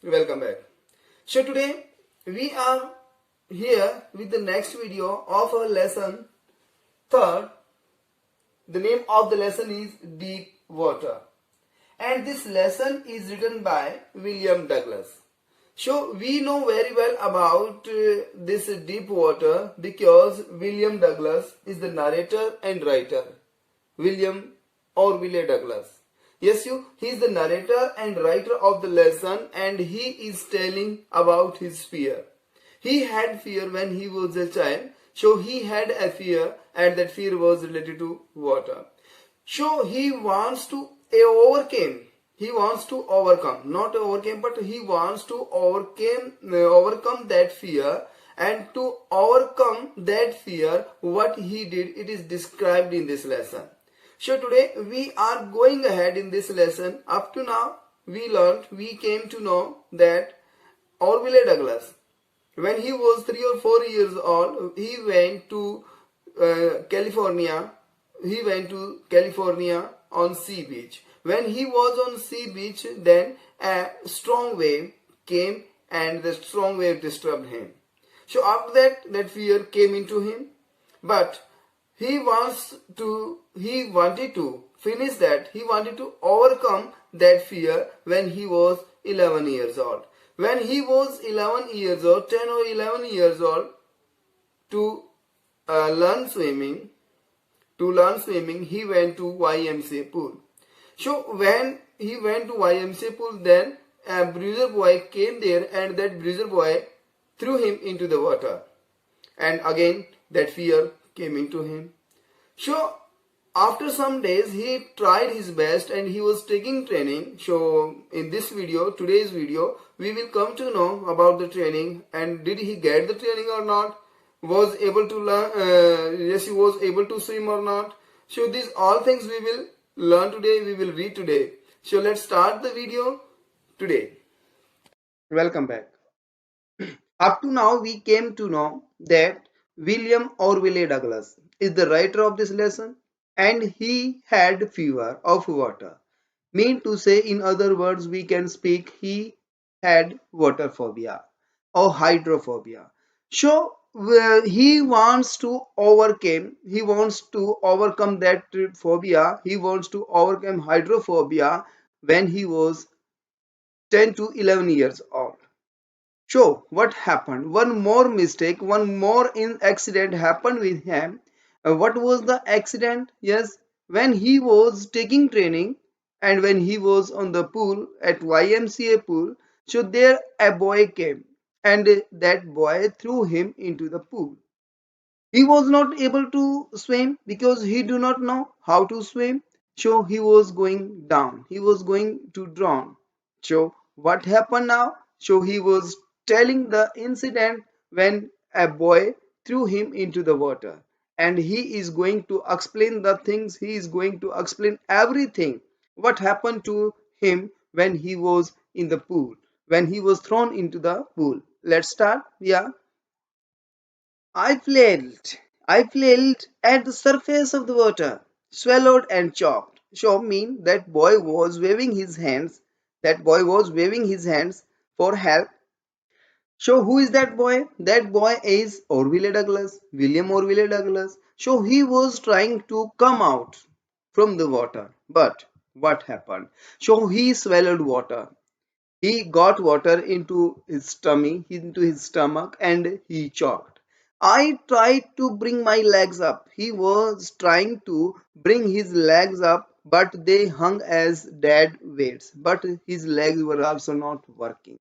Welcome back. So today we are here with the next video of our lesson third. The name of the lesson is Deep Water, and this lesson is written by William Douglas. So we know very well about this deep water because William Douglas is the narrator and writer. William or Willie Douglas. Yes, he is the narrator and writer of the lesson, and he is telling about his fear. He had fear when he was a child, so he had a fear, and that fear was related to water. So he wants to overcome. He wants to overcome, not overcome, but he wants to overcome that fear, and to overcome that fear, what he did, it is described in this lesson. So today we are going ahead in this lesson. Up to now we came to know that Orville Douglas, when he was 3 or 4 years old, he went to California. He went to California on sea beach. When he was on sea beach, then a strong wave came and the strong wave disturbed him. So after that fear came into him, but he wanted to finish that. He wanted to overcome that fear when he was 11 years old. When he was 11 years old, 10 or 11 years old, to learn swimming, he went to YMCA pool. So when he went to YMCA pool, then a bruiser boy came there, and that bruiser boy threw him into the water. And again that fear came into him. So after some days he tried his best and he was taking training. So in this video, today's video, we will come to know about the training, and did he get the training or not, was able to learn, yes, he was able to swim or not. So these all things we will learn today, we will read today. So let's start the video today. Welcome back. Up to now we came to know that William Orville Douglas is the writer of this lesson, and he had fear of water. Mean to say, in other words, we can speak, he had water phobia or hydrophobia. So he wants to overcome that phobia. He wants to overcome hydrophobia when he was 10 to 11 years old. So what happened? One more mistake, one more accident happened with him. What was the accident? Yes, when he was taking training and when he was on the pool at YMCA pool, so there a boy came, and that boy threw him into the pool. He was not able to swim because he do not know how to swim. So he was going down. He was going to drown. So what happened now? So he was telling the incident when a boy threw him into the water. And he is going to explain the things. He is going to explain everything. What happened to him when he was in the pool. When he was thrown into the pool. Let's start. Yeah. I flailed. I flailed at the surface of the water, swallowed and choked. So mean that boy was waving his hands. That boy was waving his hands for help. So who is that boy? That boy is Orville Douglas, William Orville Douglas. So he was trying to come out from the water. But what happened? So he swallowed water. He got water into his tummy, into his stomach, and he choked. I tried to bring my legs up. He was trying to bring his legs up, but they hung as dead weights. But his legs were also not working.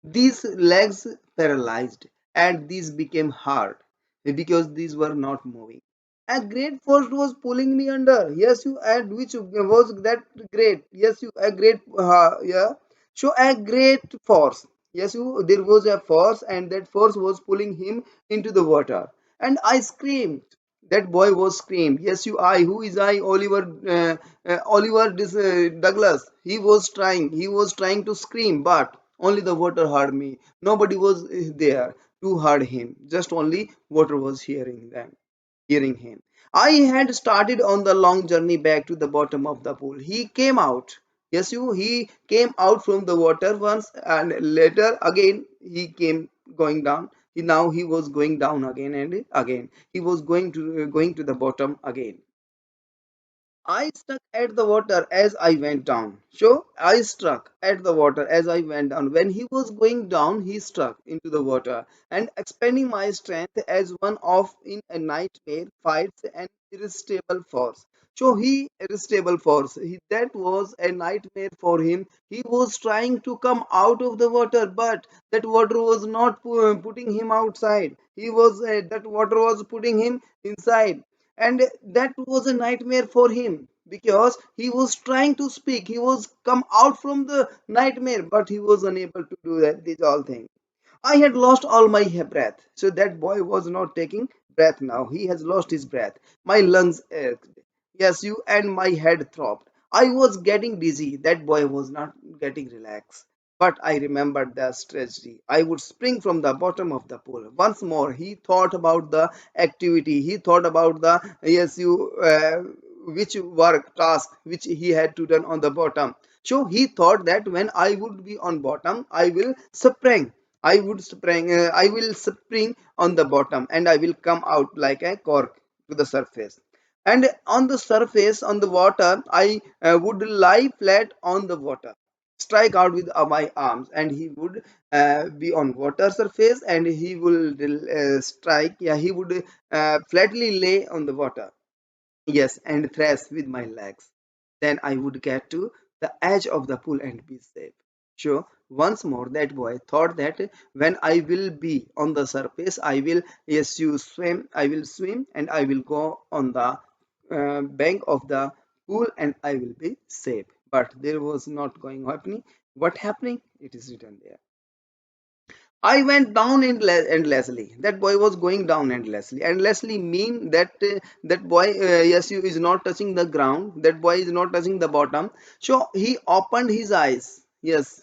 These legs paralyzed, and these became hard because these were not moving. A great force was pulling me under. Yes, you, and which was that great? Yes, you, a great, yeah. So a great force. Yes, you, there was a force, and that force was pulling him into the water. And I screamed. That boy was screamed. Yes, you, I. Who is I? Oliver Douglas. He was trying. He was trying to scream, but only the water heard me. Nobody was there to hear him. Just only water was hearing him. I had started on the long journey back to the bottom of the pool. He came out. Yes, he came out from the water once, and later again he came going down. Now he was going down again and again. He was going to the bottom again. I stuck at the water as I went down. So I struck at the water as I went down. When he was going down, he struck into the water, and expending my strength as one of in a nightmare fights an irresistible force. So he irresistible force. That was a nightmare for him. He was trying to come out of the water, but that water was not putting him outside. That water was putting him inside, and that was a nightmare for him because he was trying to speak. He was come out from the nightmare, but he was unable to do that these all things. I had lost all my breath. So that boy was not taking breath now. He has lost his breath. My lungs ached. Yes, you, and my head throbbed. I was getting dizzy. That boy was not getting relaxed. But I remembered the strategy. I would spring from the bottom of the pool. Once more, he thought about the activity. He thought about the which work task which he had to done on the bottom. So he thought that when I would be on bottom, I will spring on the bottom, and I will come out like a cork to the surface. And on the surface, on the water, I would lie flat on the water, strike out with my arms, and he would be on water surface, and he will strike. Yeah, he would flatly lay on the water. Yes, and thrash with my legs. Then I would get to the edge of the pool and be safe. So once more, that boy thought that when I will be on the surface, I will, yes, you swim, I will swim, and I will go on the bank of the pool, and I will be safe. But there was not going happening. What happening? It is written there. I went down endlessly. That boy was going down endlessly. Endlessly mean that that boy, yes, you is not touching the ground. That boy is not touching the bottom. So he opened his eyes. Yes,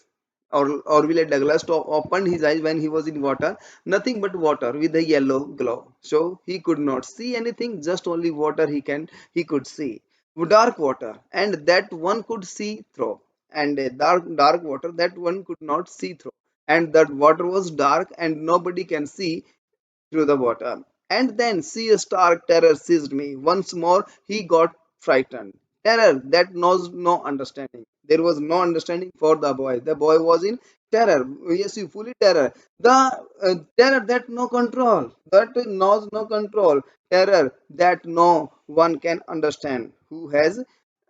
or Willie Douglas opened his eyes when he was in water. Nothing but water with a yellow glow. So he could not see anything. Just only water he could see. Dark water, and that one could see through, and dark water that one could not see through, and that water was dark and nobody can see through the water. And then see a stark terror seized me. Once more he got frightened. Terror that knows no understanding. There was no understanding for the boy. The boy was in terror. Yes, you fully terror. The terror that no control. That knows no control. Terror that no one can understand who has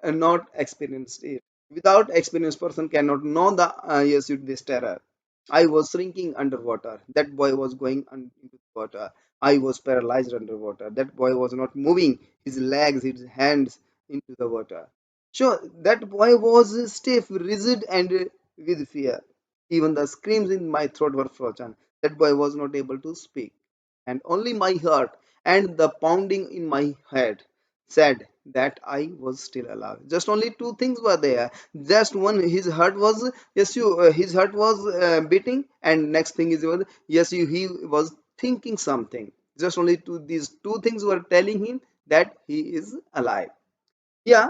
not experienced it. Without experienced person cannot know the yes, this terror. I was shrinking underwater. That boy was going into the water. I was paralyzed underwater. That boy was not moving his legs, his hands into the water. Sure, that boy was stiff, rigid, and with fear. Even the screams in my throat were frozen. That boy was not able to speak, and only my heart and the pounding in my head said that I was still alive. Just only two things were there. Just one, his heart was, yes, his heart was beating, and next thing is yes, he was thinking something. Just only these two things were telling him that he is alive. Yeah,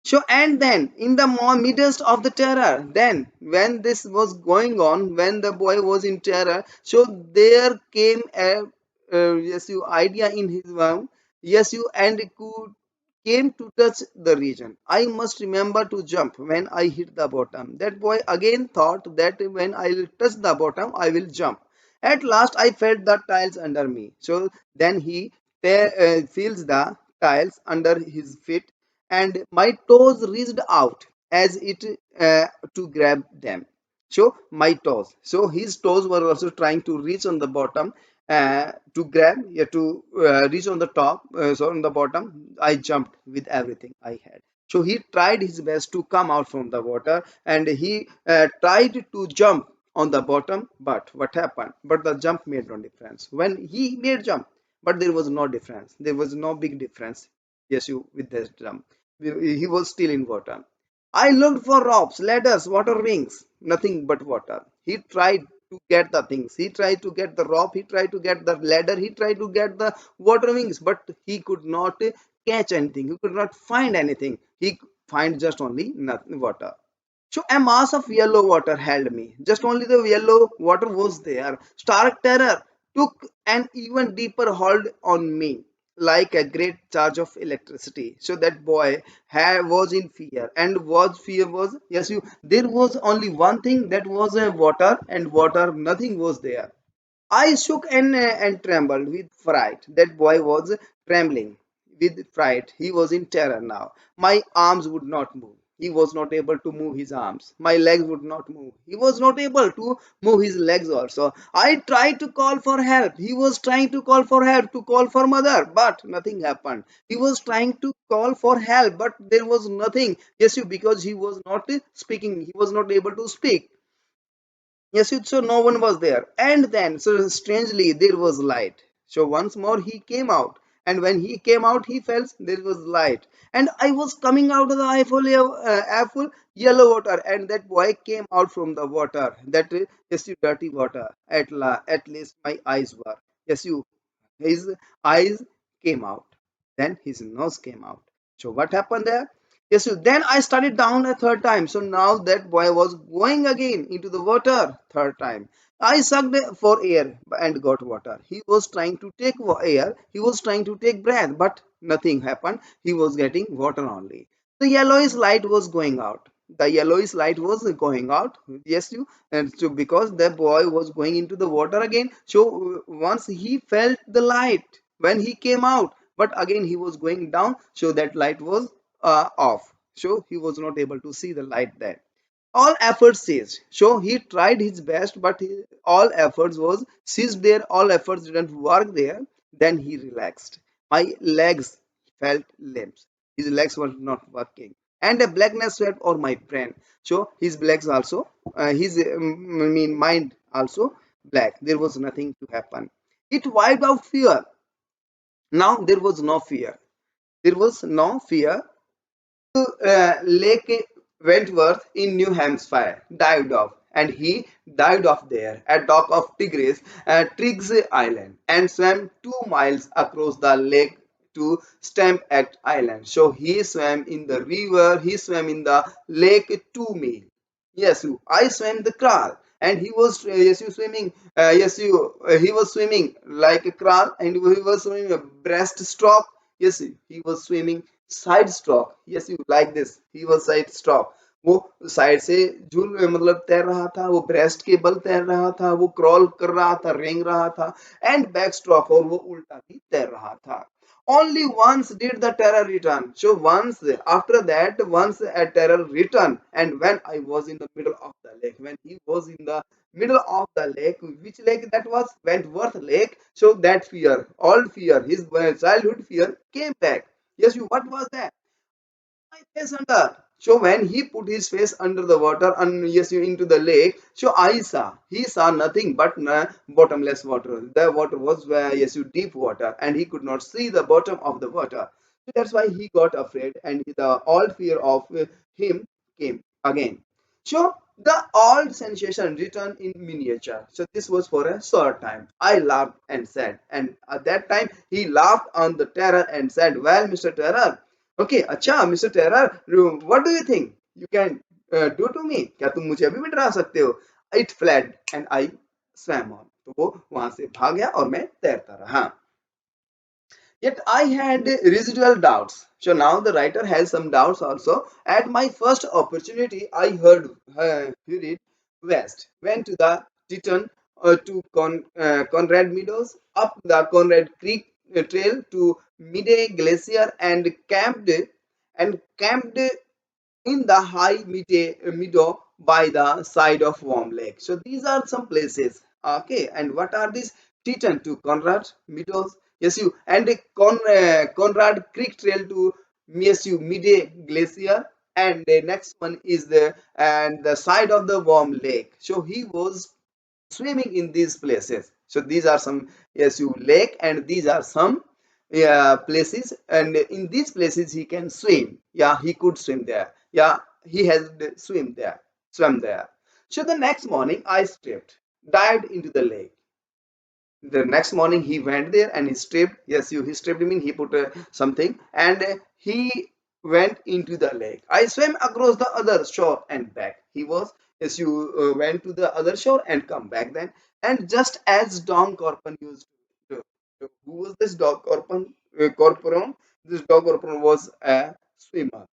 so, and then in the midst of the terror, then when this was going on, when the boy was in terror, so there came a yes, you idea in his mind. Yes, you, and it could came to touch the region. I must remember to jump when I hit the bottom. That boy again thought that when I will touch the bottom, I will jump. At last, I felt the tiles under me. So then he feels the tiles under his feet, and my toes reached out as it to grab them. So my toes. So his toes were also trying to reach on the bottom to grab, yeah, to reach on the top. So on the bottom, I jumped with everything I had. So he tried his best to come out from the water, and he tried to jump on the bottom. But what happened? But the jump made no difference. When he made jump, but there was no difference. There was no big difference. Yes, you with the jump. He was still in water. I looked for ropes, ladders, water wings, nothing but water. He tried to get the things. He tried to get the rope, he tried to get the ladder, he tried to get the water wings, but he could not catch anything. He could not find anything. He find just only nothing water. So a mass of yellow water held me. Just only the yellow water was there. Stark terror took an even deeper hold on me, like a great charge of electricity. So that boy was in fear, and was fear was, yes, you. There was only one thing, that was water, and water. Nothing was there. I shook and trembled with fright. That boy was trembling with fright. He was in terror now. My arms would not move. He was not able to move his arms. My legs would not move. He was not able to move his legs also. I tried to call for help. He was trying to call for help, to call for mother, but nothing happened. He was trying to call for help, but there was nothing. Yes, you, because he was not speaking. He was not able to speak. Yes, so no one was there. And then, so strangely, there was light. So once more he came out. And when he came out, he felt there was light. And I was coming out of the eyeful yellow water. And that boy came out from the water. That, yes, you dirty water. At least my eyes were. Yes, you, his eyes came out. Then his nose came out. So what happened there? Yes, so then I started down a third time. So now that boy was going again into the water third time. I sucked for air and got water. He was trying to take air. He was trying to take breath, but nothing happened. He was getting water only. The yellowish light was going out. The yellowish light was going out. Yes, you, and so because the boy was going into the water again. So once he felt the light when he came out, but again he was going down. So that light was off. So he was not able to see the light then. All efforts ceased. So he tried his best, but all efforts was ceased there. All efforts didn't work there. Then he relaxed. My legs felt limp. His legs were not working, and a blackness swept over my brain. So his legs also, his I mean mind also black. There was nothing to happen. It wiped out fear. Now there was no fear. There was no fear. Lake Wentworth in New Hampshire dived off, and he dived off there at dock of Triggs Island, and swam 2 miles across the lake to Stamp Island. So he swam in the river, he swam in the lake 2 mile. Yes, I swam the crawl, and he was yes, you swimming. Yes, he was swimming like a crawl, and he was swimming a breaststroke. Yes, he was swimming side stroke yes you like this he was side stroke वो side से झूल मतलब तैर रहा था वो breast के बल तैर रहा था वो क्रॉल कर रहा था रेंग रहा था एंड बैक स्ट्रोक और वो उल्टा भी तैर रहा था only once did the terror return so once after that once a terror returned and when I was in the middle of the lake when he was in the middle of the lake which lake that was Wentworth lake so that fear all fear his childhood fear came back. Yes, you. What was that? My face under. So when he put his face under the water and yes, you into the lake. So I saw. He saw nothing but bottomless water. The water was yes, you deep water, and he could not see the bottom of the water. So that's why he got afraid, and the old fear of him came again. So the old sensation returned in miniature. So this was for a short time. I laughed and said, and at that time he laughed on the terror and said, "Well, Mr. Terror, okay, अच्छा, Mr. Terror, what do you think you can do to me? क्या तुम मुझे अभी भी डरा सकते हो?" It fled and I swam on. तो वो वहां से भाग गया और मैं तैरता रहा. Yet I had residual doubts. So now the writer has some doubts also. At my first opportunity, I hurried west, went to the Teton to Conrad Meadows, up the Conrad Creek trail to Midday Glacier, and camped in the high meadow by the side of Warm Lake. So these are some places. Okay, and what are these? Teton to Conrad Meadows. Yes, you and Conrad Creek Trail to MSU Midday Glacier, and the next one is the side of the Warm Lake. So he was swimming in these places. So these are some SU lake and these are some places and in these places he can swim. Yeah, he could swim there. Yeah, he has swim there. So the next morning I dived into the lake. The next morning he went there and he stripped. Yes, he stripped mean he put something and he went into the lake. I swam across the other shore and back. He was, yes, you went to the other shore and come back then. And just as Don Corpon used to, who was this dog Corpon? Corporon? This dog Corporon was a swimmer.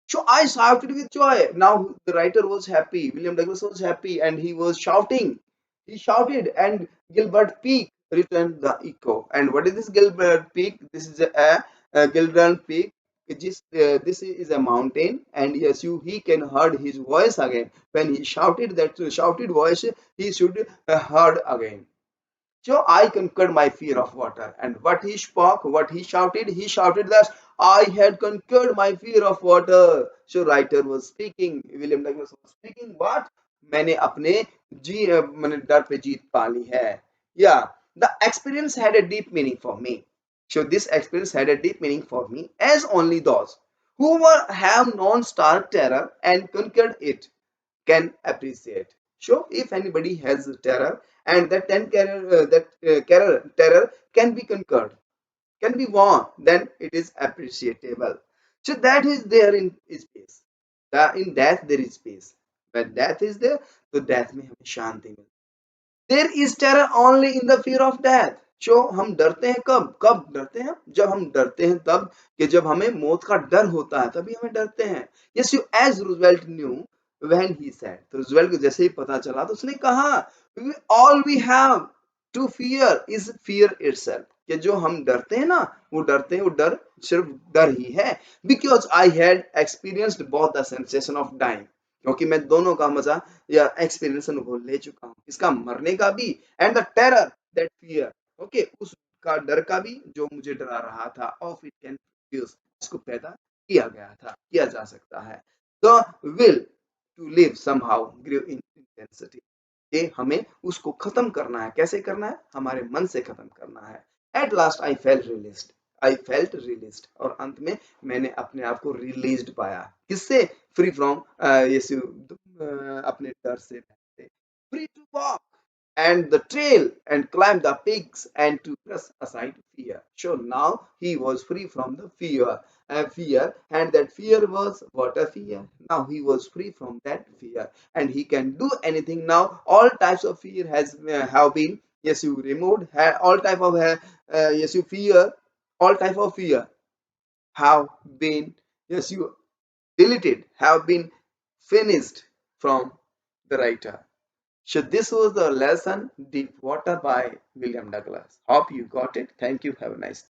So I shouted with joy. Now the writer was happy. William Douglas was happy and he was shouting. He shouted and Gilbert Peak returned the echo. And what is this Gilbert Peak? This is a Gilbert Peak. This is a mountain, and yes, he can heard his voice again when he shouted that shouted voice. He should heard again. So I conquered my fear of water. And what he spoke, what he shouted that I had conquered my fear of water. So writer was speaking, William Douglas was speaking, what? मैंने अपने मैंने डर पे जीत पा ली है. Yeah, the experience had a deep meaning for me. So this experience had a deep meaning for me, as only those who have known stark terror and conquered it can appreciate. So if anybody has terror and that terror can be conquered, can be won, then it is appreciable. So that is there in space. In death there is space. When death is there, तो death में हमें शांति मिलती है. There is terror only in the fear of death. जो हम डरते हैं कब कब डरते हैं जब हम डरते हैं तब कि जब हमें मौत का डर होता है तभी हमें डरते हैं. Yes you as Roosevelt knew when he said, तो रूजवेल्ट को जैसे ही पता चला तो उसने कहा all we have to fear is fear itself, कि जो हम डरते हैं ना वो डरते हैं, वो डर सिर्फ डर ही है. Because I had experienced both the sensation of dying, क्योंकि मैं दोनों का मजा या एक्सपीरियंस अनुभव ले चुका हूँ, इसका मरने का भी and the terror that fear, okay, उसका डर का भी जो मुझे डरा रहा था, ऑफ इट कैन प्रोड्यूस, इसको पैदा किया गया था, किया जा सकता है. The will to live somehow grieve in intensity, ये हमें उसको खत्म करना है. कैसे करना है? हमारे मन से खत्म करना है. At last I felt released, और अंत में मैंने अपने आप को रिलीज्ड पाया. किससे? फ्री फ्रॉम यीशु, अपने डर से, free to walk and the trail and climb the peaks and to press aside fear. So now he was free from the fear, and that fear was what a fear. Now he was free from that fear, and he can do anything now. All types of fear has have been, yes, you removed. All type of yes, you fear. All type of fear have been, yes, you deleted, have been finished from the writer. So this was the lesson Deep Water by William Douglas. Hope you got it. Thank you. Have a nice day.